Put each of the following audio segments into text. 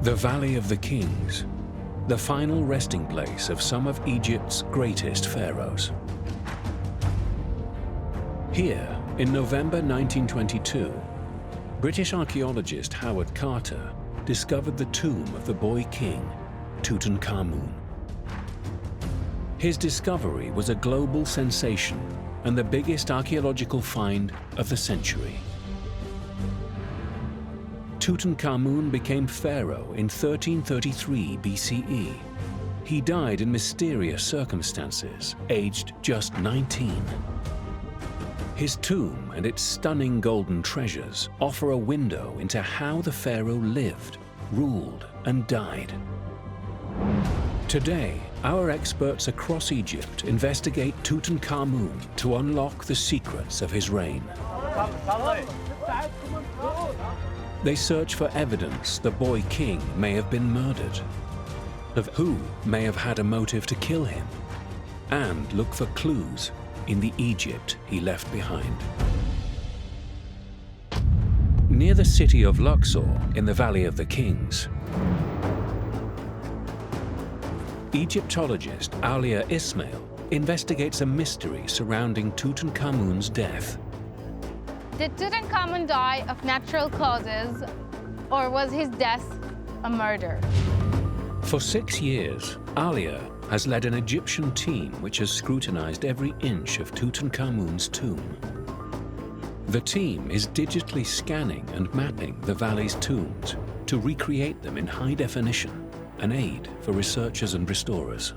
The Valley of the Kings, the final resting place of some of Egypt's greatest pharaohs. Here, in November 1922, British archaeologist Howard Carter discovered the tomb of the boy king, Tutankhamun. His discovery was a global sensation and the biggest archaeological find of the century. Tutankhamun became pharaoh in 1333 BCE. He died in mysterious circumstances, aged just 19. His tomb and its stunning golden treasures offer a window into how the pharaoh lived, ruled, and died. Today, our experts across Egypt investigate Tutankhamun to unlock the secrets of his reign. They search for evidence the boy king may have been murdered, of who may have had a motive to kill him, and look for clues in the Egypt he left behind. Near the city of Luxor in the Valley of the Kings, Egyptologist Alia Ismail investigates a mystery surrounding Tutankhamun's death. Did Tutankhamun die of natural causes, or was his death a murder? For 6 years, Alia has led an Egyptian team which has scrutinized every inch of Tutankhamun's tomb. The team is digitally scanning and mapping the valley's tombs to recreate them in high definition, an aid for researchers and restorers.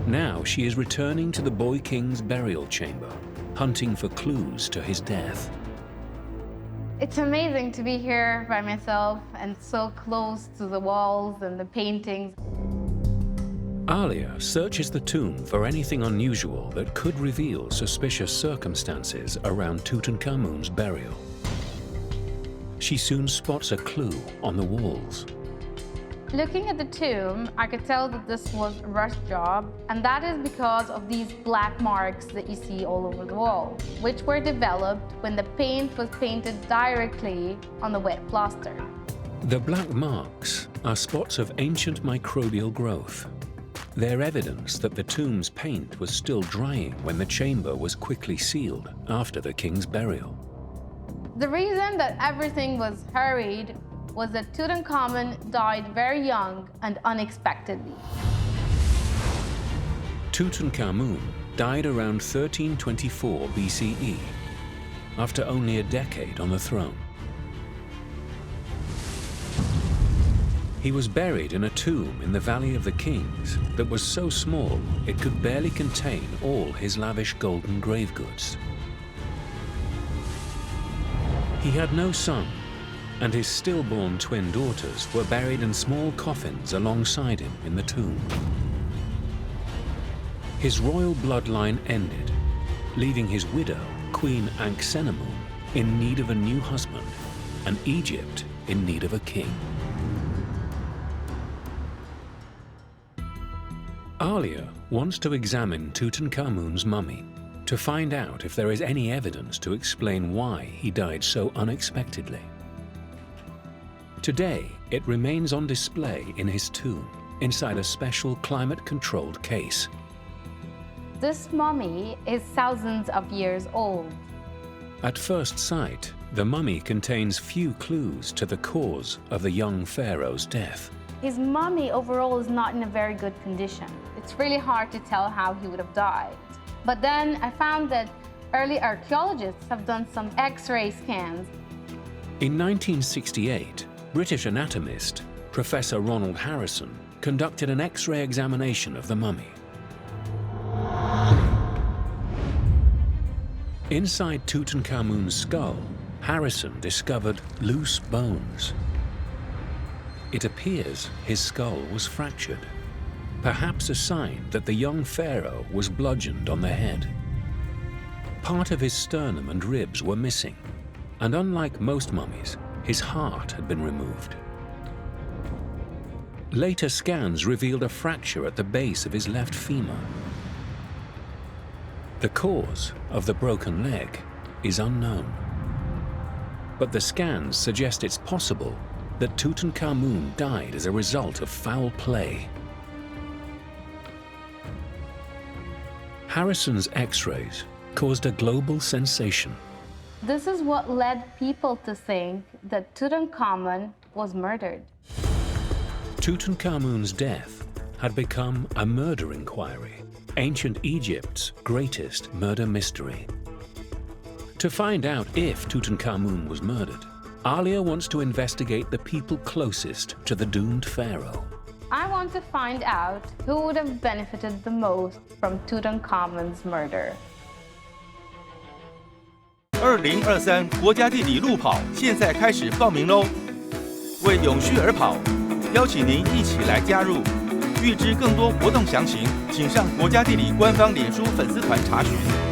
Now she is returning to the boy king's burial chamber, hunting for clues to his death. It's amazing to be here by myself and so close to the walls and the paintings. Alia searches the tomb for anything unusual that could reveal suspicious circumstances around Tutankhamun's burial. She soon spots a clue on the walls. Looking at the tomb, I could tell that this was a rush job, and that is because of these black marks that you see all over the wall, which were developed when the paint was painted directly on the wet plaster. The black marks are spots of ancient microbial growth. They're evidence that the tomb's paint was still drying when the chamber was quickly sealed after the king's burial. The reason that everything was hurried was that Tutankhamun died very young and unexpectedly. Tutankhamun died around 1324 BCE, after only a decade on the throne. He was buried in a tomb in the Valley of the Kings that was so small it could barely contain all his lavish golden grave goods. He had no son, and his stillborn twin daughters were buried in small coffins alongside him in the tomb. His royal bloodline ended, leaving his widow, Queen Ankhesenamun, in need of a new husband, and Egypt in need of a king. Alia wants to examine Tutankhamun's mummy to find out if there is any evidence to explain why he died so unexpectedly. Today, it remains on display in his tomb, inside a special climate-controlled case. This mummy is thousands of years old. At first sight, the mummy contains few clues to the cause of the young pharaoh's death. His mummy overall is not in a very good condition. It's really hard to tell how he would have died. But then I found that early archaeologists have done some X-ray scans. In 1968, British anatomist Professor Ronald Harrison conducted an X-ray examination of the mummy. Inside Tutankhamun's skull, Harrison discovered loose bones. It appears his skull was fractured, perhaps a sign that the young pharaoh was bludgeoned on the head. Part of his sternum and ribs were missing, and unlike most mummies, his heart had been removed. Later scans revealed a fracture at the base of his left femur. The cause of the broken leg is unknown, but the scans suggest it's possible that Tutankhamun died as a result of foul play. Harrison's X-rays caused a global sensation. This is what led people to think that Tutankhamun was murdered. Tutankhamun's death had become a murder inquiry, ancient Egypt's greatest murder mystery. To find out if Tutankhamun was murdered, Alia wants to investigate the people closest to the doomed pharaoh. I want to find out who would have benefited the most from Tutankhamun's murder. 2023国家地理路跑现在开始报名喽！为永续而跑，邀请您一起来加入。预知更多活动详情，请上国家地理官方脸书粉丝团查询。